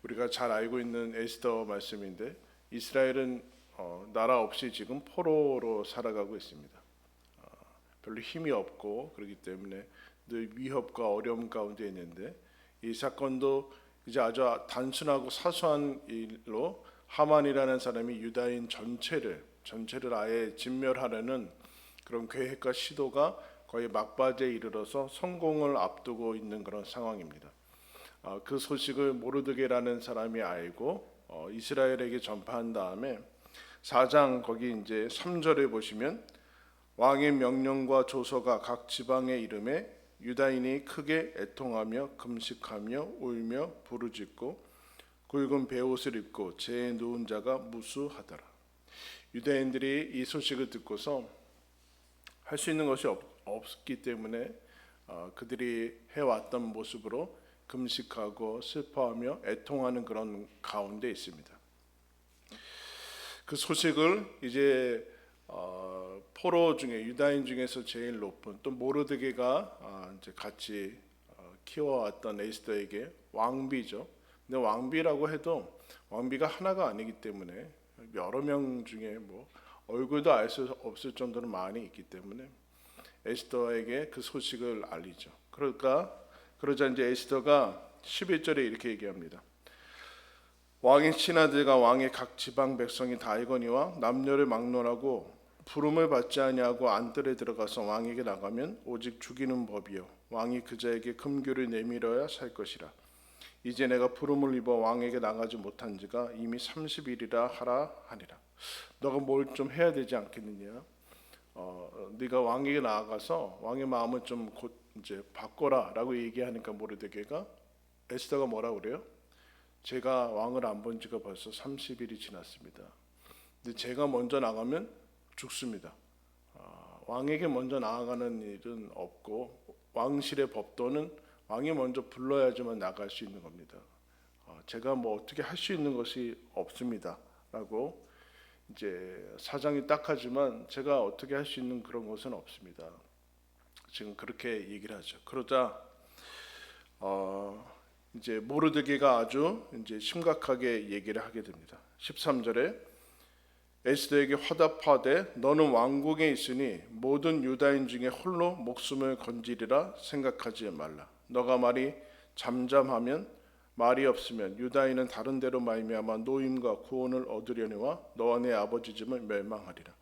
우리가 잘 알고 있는 에스더 말씀인데 이스라엘은 나라 없이 지금 포로로 살아가고 있습니다. 별로 힘이 없고 그렇기 때문에 늘 위협과 어려움 가운데 있는데 이 사건도 이제 아주 단순하고 사소한 일로 하만이라는 사람이 유다인 전체를 아예 진멸하려는 그런 계획과 시도가 거의 막바지에 이르러서 성공을 앞두고 있는 그런 상황입니다. 그 소식을 모르드게라는 사람이 알고 이스라엘에게 전파한 다음에 4장 거기 이제 3절에 보시면 왕의 명령과 조서가 각 지방에 이름에 유다인이 크게 애통하며 금식하며 울며 부르짖고 굵은 베옷을 입고 재에 누운 자가 무수하더라. 유다인들이 이 소식을 듣고서 할 수 있는 것이 없기 때문에 그들이 해왔던 모습으로 금식하고 슬퍼하며 애통하는 그런 가운데 있습니다. 그 소식을 이제 포로 중에 유다인 중에서 제일 높은 또 모르드게가 이제 같이 키워왔던 에스더에게 왕비죠. 근데 왕비라고 해도 왕비가 하나가 아니기 때문에 여러 명 중에 뭐 얼굴도 알 수 없을 정도로 많이 있기 때문에 에스더에게 그 소식을 알리죠. 그러자 이제 에스더가 11절에 이렇게 얘기합니다. 왕의 신하들과 왕의 각 지방 백성이 다 알거니와 남녀를 막론하고 부름을 받지 아니하고 안뜰에 들어가서 왕에게 나가면 오직 죽이는 법이요 왕이 그자에게 금규를 내밀어야 살 것이라. 이제 내가 부름을 입어 왕에게 나가지 못한 지가 이미 30일이라 하라 하니라. 너가 뭘 좀 해야 되지 않겠느냐? 네가 왕에게 나아가서 왕의 마음을 좀 곧 이제 바꿔라라고 얘기하니까 모르드게가 에스더가 뭐라고 그래요? 제가 왕을 안 본 지가 벌써 30일이 지났습니다. 근데 제가 먼저 나가면 죽습니다. 왕에게 먼저 나아가는 일은 없고 왕실의 법도는 왕이 먼저 불러야지만 나갈 수 있는 겁니다. 제가 뭐 어떻게 할 수 있는 것이 없습니다라고 이제 사정이 딱하지만 제가 어떻게 할 수 있는 그런 것은 없습니다. 지금 그렇게 얘기를 하죠. 그러자 이제 모르드게가 아주 이제 심각하게 얘기를 하게 됩니다. 13절에 에스더에게 화답하되 너는 왕궁에 있으니 모든 유다인 중에 홀로 목숨을 건지리라 생각하지 말라. 너가 말이 잠잠하면 말이 없으면 유다인은 다른 데로 말미암아 노임과 구원을 얻으려니와 너와 내 아버지 집을 멸망하리라.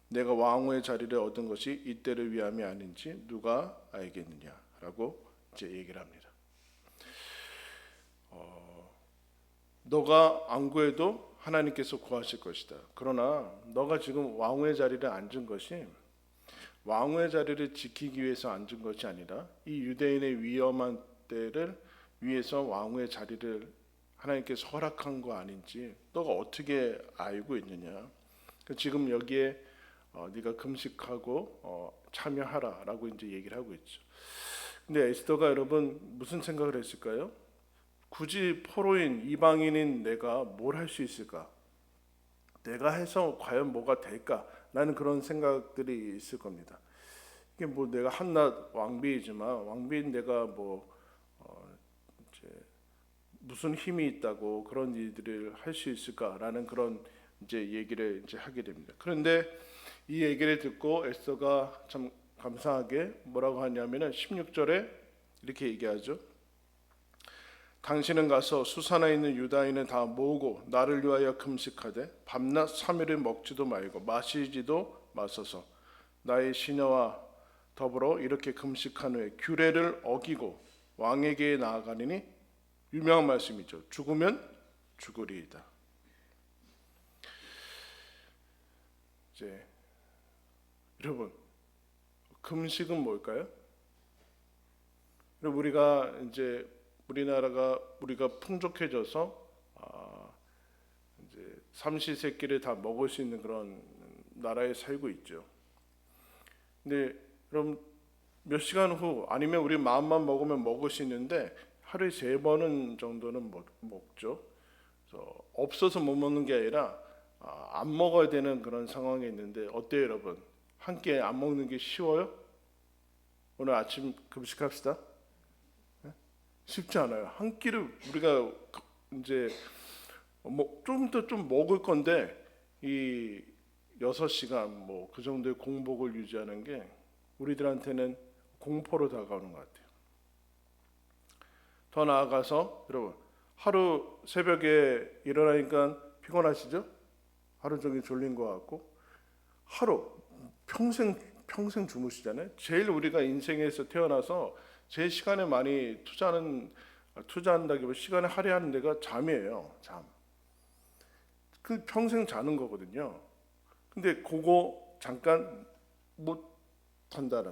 내가 왕후의 자리를 얻은 것이 이때를 위함이 아닌지 누가 알겠느냐라고 이제 얘기를 합니다. 너가 안 구해도 하나님께서 구하실 것이다. 그러나 너가 지금 왕후의 자리를 앉은 것이 왕후의 자리를 지키기 위해서 앉은 것이 아니라 이 유대인의 위험한 때를 위해서 왕후의 자리를 하나님께서 허락한 거 아닌지 너가 어떻게 알고 있느냐. 지금 여기에 네가 금식하고 참여하라라고 이제 얘기를 하고 있죠. 근데 에스더가 여러분 무슨 생각을 했을까요? 굳이 포로인 이방인인 내가 뭘 할 수 있을까? 내가 해서 과연 뭐가 될까? 나는 그런 생각들이 있을 겁니다. 이게 뭐 내가 한낱 왕비이지만 왕비인 내가 뭐 이제 무슨 힘이 있다고 그런 일들을 할 수 있을까라는 그런 이제 얘기를 이제 하게 됩니다. 그런데 이 얘기를 듣고 에스더가 참 감사하게 뭐라고 하냐면은 16절에 이렇게 얘기하죠. 당신은 가서 수산에 있는 유다인을 다 모으고 나를 위하여 금식하되 밤낮 3일을 먹지도 말고 마시지도 마소서. 나의 시녀와 더불어 이렇게 금식한 후에 규례를 어기고 왕에게 나아가리니 유명한 말씀이죠. 죽으면 죽으리이다. 이제 여러분 금식은 뭘까요? 우리가 이제 우리가 풍족해져서 이제 삼시세끼를 다 먹을 수 있는 그런 나라에 살고 있죠. 근데 그럼 몇 시간 후 아니면 우리 마음만 먹으면 먹을 수 있는데 하루에 3번은 정도는 먹죠. 그래서 없어서 못 먹는 게 아니라 안 먹어야 되는 그런 상황에 있는데 어때요, 여러분? 한 끼 안 먹는 게 쉬워요? 오늘 아침 금식합시다. 쉽지 않아요. 한 끼를 우리가 이제 좀 먹을 건데 이 6시간 뭐 그 정도의 공복을 유지하는 게 우리들한테는 공포로 다가오는 것 같아요. 더 나아가서 여러분, 하루 새벽에 일어나니까 피곤하시죠? 하루 종일 졸린 것 같고 하루 평생 주무시잖아요. 제일 우리가 인생에서 태어나서 제 시간에 많이 투자한다기보다 시간을 할애하는 데가 잠이에요. 잠. 그 평생 자는 거거든요. 근데 그거 잠깐 못 한다.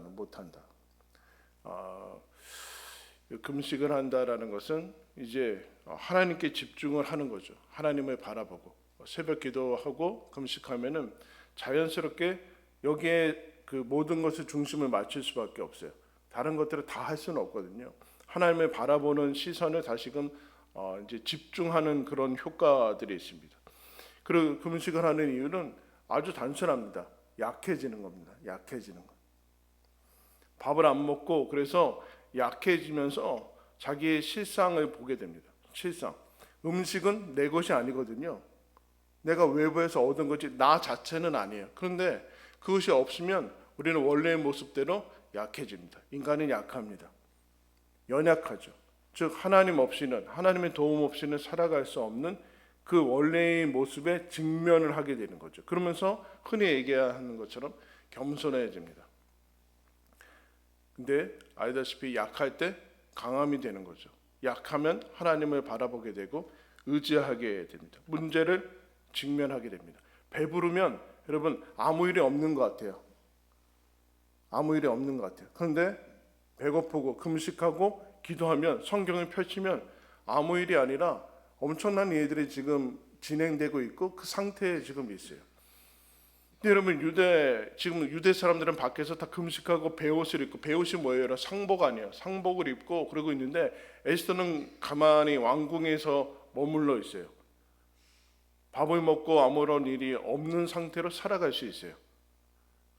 금식을 한다라는 것은 이제 하나님께 집중을 하는 거죠. 하나님을 바라보고 새벽 기도하고 금식하면은 자연스럽게 여기에 그 모든 것을 중심을 맞출 수밖에 없어요. 다른 것들을 다 할 수는 없거든요. 하나님을 바라보는 시선을 다시금 이제 집중하는 그런 효과들이 있습니다. 그리고 금식을 하는 이유는 아주 단순합니다. 약해지는 겁니다. 약해지는 것. 밥을 안 먹고 그래서 약해지면서 자기의 실상을 보게 됩니다. 실상. 음식은 내 것이 아니거든요. 내가 외부에서 얻은 거지 나 자체는 아니에요. 그런데 그것이 없으면 우리는 원래의 모습대로 약해집니다. 인간은 약합니다. 연약하죠. 즉 하나님 없이는, 하나님의 도움 없이는 살아갈 수 없는 그 원래의 모습에 직면을 하게 되는 거죠. 그러면서 흔히 얘기하는 것처럼 겸손해집니다. 근데 알다시피 약할 때 강함이 되는 거죠. 약하면 하나님을 바라보게 되고 의지하게 됩니다. 문제를 직면하게 됩니다. 배부르면 여러분 아무 일이 없는 것 같아요. 아무 일이 없는 것 같아요. 그런데 배고프고 금식하고 기도하면 성경을 펼치면 아무 일이 아니라 엄청난 일들이 지금 진행되고 있고 그 상태에 지금 있어요. 근데 여러분 지금 유대 사람들은 밖에서 다 금식하고 베옷을 입고, 베옷이 뭐예요? 상복 아니에요. 상복을 입고 그러고 있는데 에스더는 가만히 왕궁에서 머물러 있어요. 밥을 먹고 아무런 일이 없는 상태로 살아갈 수 있어요.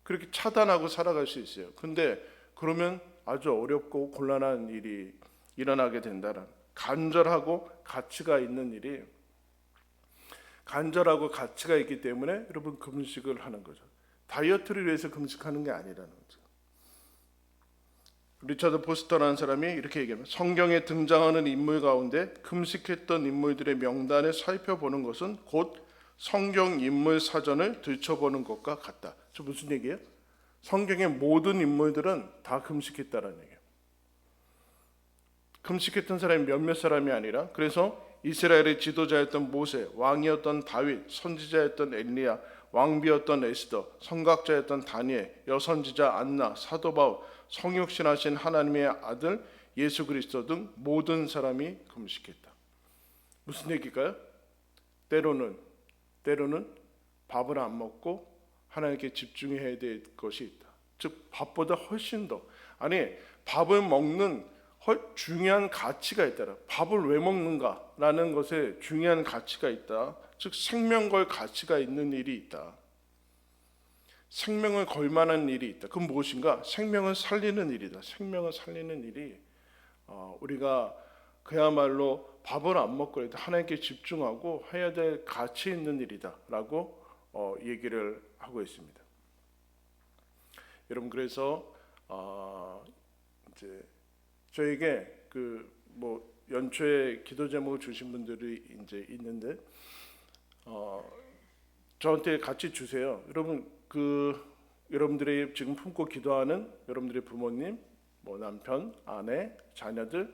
그렇게 차단하고 살아갈 수 있어요. 근데 그러면 아주 어렵고 곤란한 일이 일어나게 된다는, 간절하고 가치가 있는 일이, 간절하고 가치가 있기 때문에 여러분 금식을 하는 거죠. 다이어트를 위해서 금식하는 게 아니라는 거죠. 리처드 포스터라는 사람이 이렇게 얘기합니다. 성경에 등장하는 인물 가운데 금식했던 인물들의 명단을 살펴보는 것은 곧 성경 인물 사전을 들춰보는 것과 같다. 저 무슨 얘기예요? 성경의 모든 인물들은 다 금식했다라는 얘기예요. 금식했던 사람이 몇몇 사람이 아니라, 그래서 이스라엘의 지도자였던 모세, 왕이었던 다윗, 선지자였던 엘리야, 왕비였던 에스더, 선각자였던 다니엘, 여선지자 안나, 사도 바울, 성육신하신 하나님의 아들 예수 그리스도 등 모든 사람이 금식했다. 무슨 얘기일까요? 때로는 밥을 안 먹고 하나님께 집중해야 될 것이 있다. 즉 밥보다 훨씬 더, 밥을 먹는 중요한 가치가 있다. 밥을 왜 먹는가라는 것에 중요한 가치가 있다. 즉 생명 걸 가치가 있는 일이 있다. 생명을 걸 만한 일이 있다. 그건 무엇인가? 생명을 살리는 일이다. 생명을 살리는 일이 우리가 그야말로 밥을 안 먹고라도 하나님께 집중하고 해야 될 가치 있는 일이다라고 얘기를 하고 있습니다. 여러분, 그래서 이제 저에게 연초에 기도 제목을 주신 분들이 이제 있는데 저한테 같이 주세요. 여러분, 여러분들이 지금 품고 기도하는 여러분들의 부모님, 남편, 아내, 자녀들,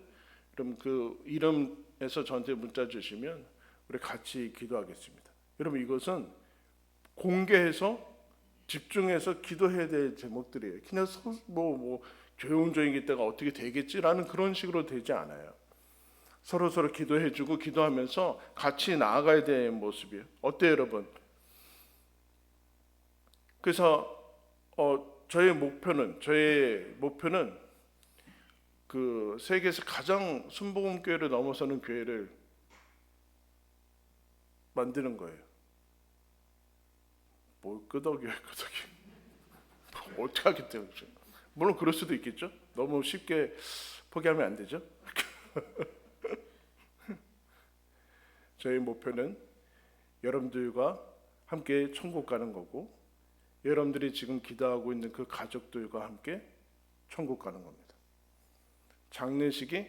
여러분 그 이름에서 저한테 문자 주시면 우리 같이 기도하겠습니다. 여러분, 이것은 공개해서 집중해서 기도해야 될 제목들이에요. 그냥 조용조용히 있다가 어떻게 되겠지라는 그런 식으로 되지 않아요. 서로 기도해주고 기도하면서 같이 나아가야 될 모습이에요. 어때요, 여러분? 그래서 저의 목표는 그 세계에서 가장 순복음교회를 넘어서는 교회를 만드는 거예요. 뭘 끄덕여요, 끄덕이. 어떻게 하겠대요? 물론 그럴 수도 있겠죠. 너무 쉽게 포기하면 안 되죠. 저희 목표는 여러분들과 함께 천국 가는 거고, 여러분들이 지금 기도하고 있는 그 가족들과 함께 천국 가는 겁니다. 장례식이,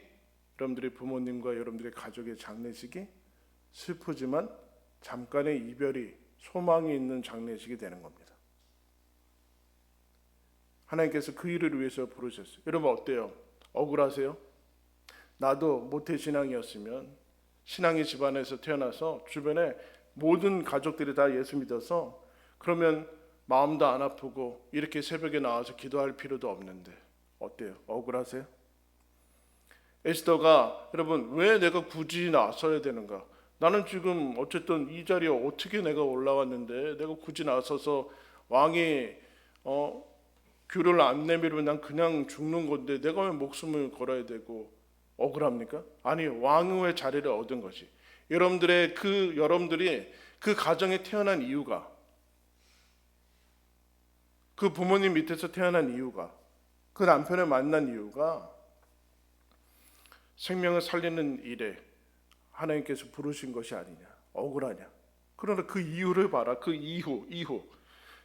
여러분들의 부모님과 여러분들의 가족의 장례식이 슬프지만 잠깐의 이별이 소망이 있는 장례식이 되는 겁니다. 하나님께서 그 일을 위해서 부르셨어요. 여러분 어때요? 억울하세요? 나도 모태신앙이었으면, 신앙의 집안에서 태어나서 주변에 모든 가족들이 다 예수 믿어서, 그러면 마음도 안 아프고 이렇게 새벽에 나와서 기도할 필요도 없는데 어때요? 억울하세요? 에스더가, 여러분 왜 내가 굳이 나서야 되는가? 나는 지금 어쨌든 이 자리에 어떻게 내가 올라왔는데 내가 굳이 나서서 왕이 귤을 안 내밀면 난 그냥 죽는 건데 내가 왜 목숨을 걸어야 되고 억울합니까? 아니, 왕의 자리를 얻은 것이, 여러분들이 그 가정에 태어난 이유가, 그 부모님 밑에서 태어난 이유가, 그 남편을 만난 이유가 생명을 살리는 일에 하나님께서 부르신 것이 아니냐? 억울하냐? 그러나 그 이유를 봐라. 그 이후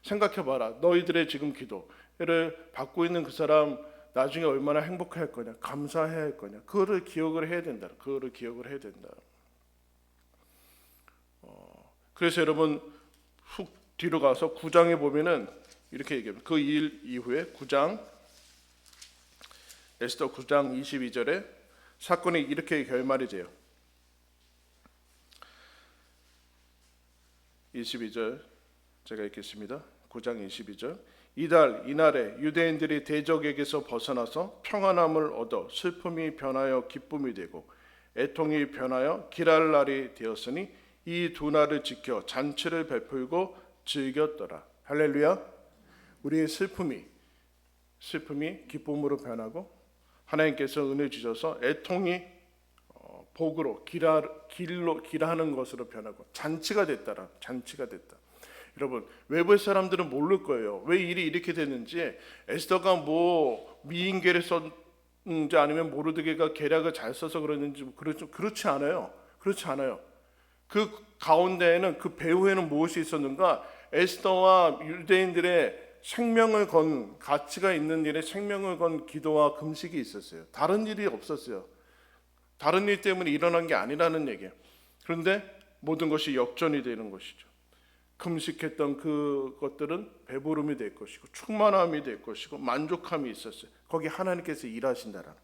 생각해봐라. 너희들의 지금 기도를 받고 있는 그 사람 나중에 얼마나 행복할 거냐, 감사해야 할 거냐, 그거를 기억을 해야 된다. 그래서 여러분 훅 뒤로 가서 9장에 보면은 이렇게 얘기합니다. 그 일 이후에 9장, 에스더 9장 22절에 사건이 이렇게 결말이 돼요. 22절 제가 읽겠습니다. 9장 22절. 이날에 유대인들이 대적에게서 벗어나서 평안함을 얻어 슬픔이 변하여 기쁨이 되고 애통이 변하여 기랄 날이 되었으니 이 두 날을 지켜 잔치를 베풀고 즐겼더라. 할렐루야. 우리의 슬픔이 기쁨으로 변하고 하나님께서 은혜 주셔서 애통이 복으로 길하는 것으로 변하고 잔치가 됐다. 여러분 외부의 사람들은 모를 거예요. 왜 일이 이렇게 됐는지. 에스더가 뭐 미인계를 썼는지 아니면 모르드게가 계략을 잘 써서 그랬는지 그렇지 않아요. 그 가운데에는, 그 배후에는 무엇이 있었는가? 에스더와 유대인들의 생명을 건, 가치가 있는 일에 생명을 건 기도와 금식이 있었어요. 다른 일이 없었어요. 다른 일 때문에 일어난 게 아니라는 얘기예요. 그런데 모든 것이 역전이 되는 것이죠. 금식했던 그것들은 배부름이 될 것이고 충만함이 될 것이고 만족함이 있었어요. 거기 하나님께서 일하신다.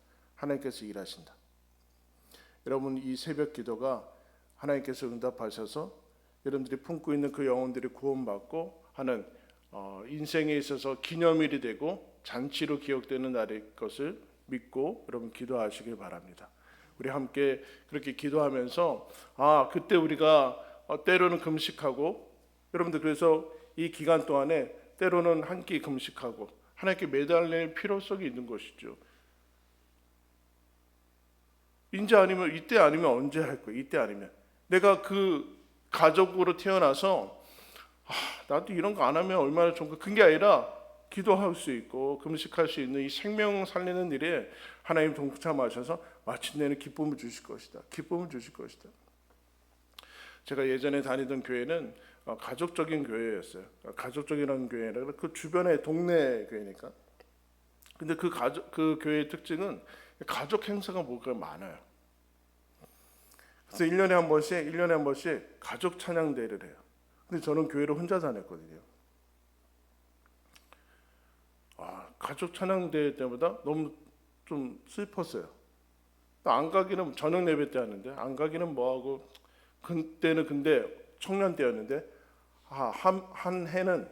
여러분 이 새벽 기도가 하나님께서 응답하셔서 여러분들이 품고 있는 그 영혼들이 구원받고 하는 인생에 있어서 기념일이 되고 잔치로 기억되는 날일 것을 믿고 여러분 기도하시길 바랍니다. 우리 함께 그렇게 기도하면서 그때 우리가 때로는 금식하고, 여러분들 그래서 이 기간 동안에 때로는 한 끼 금식하고 하나님께 매달릴 필요성이 있는 것이죠. 이제 아니면 이때 아니면 언제 할 거예요? 이때 아니면 내가 그 가족으로 태어나서 나도 이런 거 안 하면 얼마나 좋은가, 그게 아니라 기도할 수 있고 금식할 수 있는 이 생명 살리는 일에 하나님 동참하셔서 마침내는 기쁨을 주실 것이다. 제가 예전에 다니던 교회는 가족적인 교회였어요. 가족적이라는 교회는 그 주변의 동네 교회니까. 근데 그 교회의 특징은 가족 행사가 뭐가 많아요. 그래서 1년에 한 번씩 가족 찬양대회를 해요. 근데 저는 교회를 혼자 다녔거든요. 가족 찬양대회 때보다 너무 좀 슬펐어요. 안 가기는 저녁 예배 때 하는데 안 가기는 뭐하고, 그때는 근데 청년 때였는데 한 해는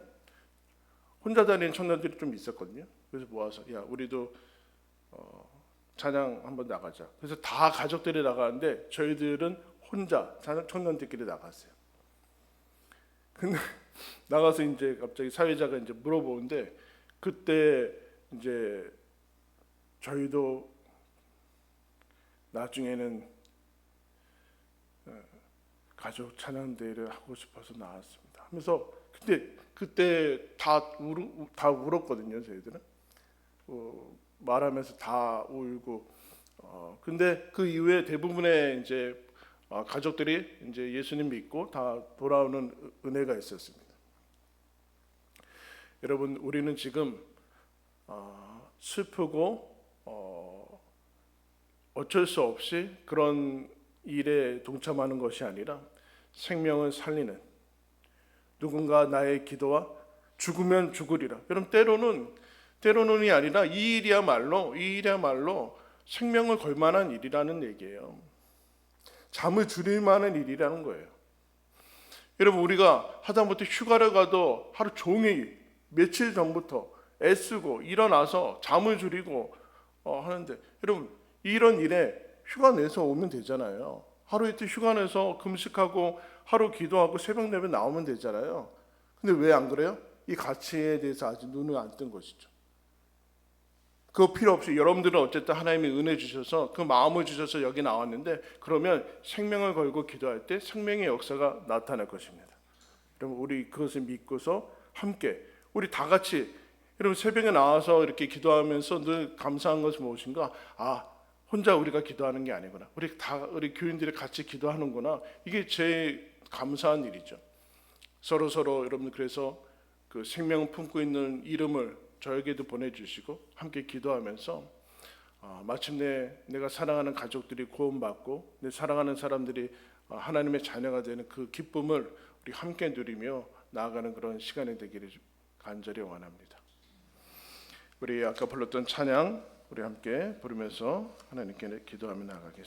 혼자 다니는 청년들이 좀 있었거든요. 그래서 모아서 우리도 찬양 한번 나가자. 그래서 다 가족들이 나가는데 저희들은 혼자 청년들끼리 나갔어요. 근데 나가서 이제 갑자기 사회자가 이제 물어보는데, 그때 이제 저희도 나중에는 가족 찬양대회를 하고 싶어서 나왔습니다 하면서, 근데 그때 다 울었거든요. 저희들은 말하면서 다 울고. 근데 그 이후에 대부분의 이제 가족들이 이제 예수님 믿고 다 돌아오는 은혜가 있었습니다. 여러분, 우리는 지금 슬프고 어쩔 수 없이 그런 일에 동참하는 것이 아니라 생명을 살리는, 누군가 나의 기도와 죽으면 죽으리라. 여러분, 때로는이 아니라 이 일이야말로 생명을 걸 만한 일이라는 얘기예요. 잠을 줄일 만한 일이라는 거예요. 여러분, 우리가 하다못해 휴가를 가도 하루 종일 며칠 전부터 애쓰고 일어나서 잠을 줄이고 하는데, 여러분, 이런 일에 휴가 내서 오면 되잖아요. 하루 이틀 휴가 내서 금식하고 하루 기도하고 새벽 예배 나오면 되잖아요. 근데 왜 안 그래요? 이 가치에 대해서 아직 눈을 안 뜬 것이죠. 그거 필요 없이 여러분들은 어쨌든 하나님이 은혜 주셔서 그 마음을 주셔서 여기 나왔는데, 그러면 생명을 걸고 기도할 때 생명의 역사가 나타날 것입니다. 여러분, 우리 그것을 믿고서 함께 우리 다 같이, 여러분, 새벽에 나와서 이렇게 기도하면서 늘 감사한 것은 무엇인가? 혼자 우리가 기도하는 게 아니구나. 우리 교인들이 같이 기도하는구나. 이게 제일 감사한 일이죠. 서로 여러분, 그래서 그 생명을 품고 있는 이름을 저에게도 보내주시고 함께 기도하면서 마침내 내가 사랑하는 가족들이 구원받고 내 사랑하는 사람들이 하나님의 자녀가 되는 그 기쁨을 우리 함께 누리며 나아가는 그런 시간이 되기를 간절히 원합니다. 우리 아까 불렀던 찬양 우리 함께 부르면서 하나님께 기도하며 나아가겠습니다.